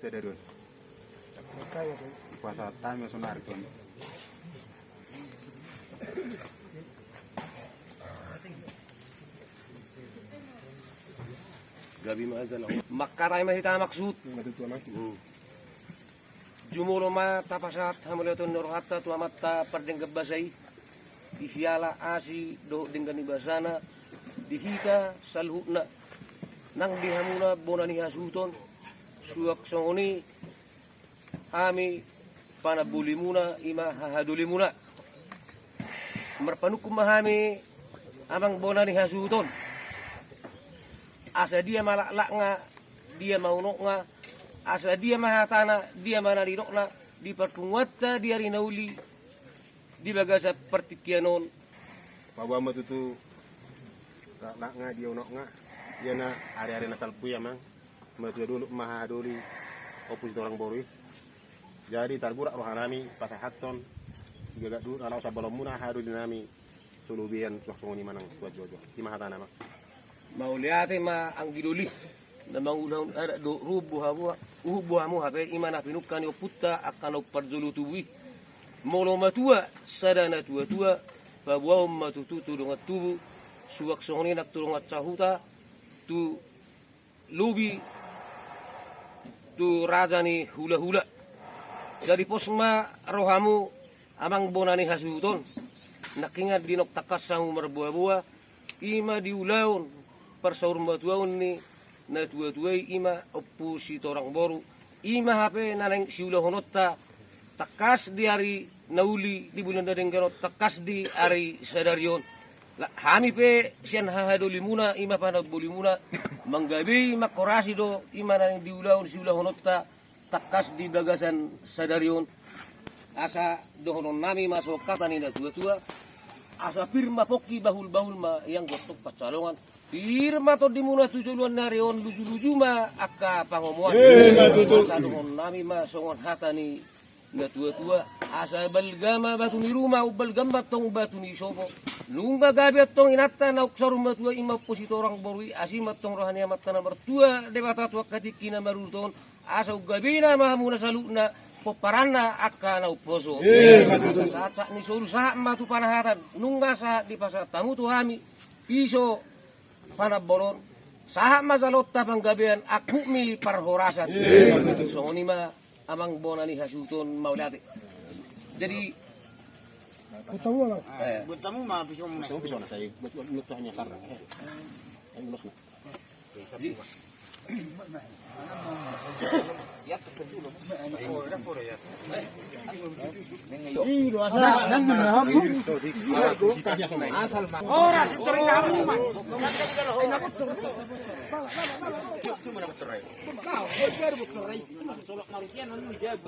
sederion. Puasa tamu sonar kon. Gabi maazalah. Makkaray mahita maksud. Jumulo ma tapasat hamulatun nurhatta tuamatta pardeng gabasai. Disiala asi do dengan ibasana. Dihita salhuna. Nang dihamuna bonani hasuton. Suak songoni. Ami panabuli muna ima hahaduli muna. Merpanukum mahami amang bonani hasuton. Asa dia malak nga, dia maunok nga, asa dia mahatana, dia manarinok na, di pertungwata dia rinauli, di bagasa pertikianon. Bawa matutu lak nga dia unok nga, dia na hari-hari na talpuy amang, matutu dulu mahaduli opus orang borui. Jadi tarburak rohanami pasahaton, sigagak dulu anak usah balon muna haduli nami sulubian waktu manang buat jojo. Di mahatana mak. Mauliate ma ang giduli na mangunang ada do ubuhamu habe imana pinukan yo putta akan parjulu tuwi molo matua sadana tua babuam matutu tudungat tubu suwak songni nak tulungat cahuta tu lubi tu rajani hula-hula jadi posma rohamu amang bonani hasuton nakingat dinok takas sangu merbuah-buah ima diulaun persaur mbatuaun ni na tua-tuai ima opusi torang boru ima hape naneng siula honotta takas di hari nauli di bulan dadeng gerot takas di hari sadarion hami pe sian hahadoli muna ima panaboli muna manggabi makorasi do ima naneng diulaun siula honotta takas di bagasan sadarion asa dohonon nami masuk kata ni na tua-tua asa firma poki bahul-bahul ma yang gotok pacalongan firma to di muna tujuan narion luju-luju ma akka pangomuan asa dohon nami ma songon hatani na tua-tua asa balgama batu ni rumah balgamba tong batu ni sobo lunga gabi tong inatta na uksarum batua ima posito orang borui asimat tong rohani amat tanah mertua debata tua katikina maruton asa ugabina mahamuna saluna poparana akka na uposo saat ni soru sa matu panahatan nungga sa di pasar tamu tu hami piso panabolon saha mazalotta panggabian aku mi parhorasan songoni ma amang bonani hasuton maulate jadi Bertemu lah. Bertemu mah bisa mana? Itu bisa na saya buat hanya sarang. Ay ulos na. Iro asa nang hapo. Asal mah. Ora cerai kamu mah. Ay naku. Itu mana cerai? Kau biar cerai. Solok marikian anu dijab.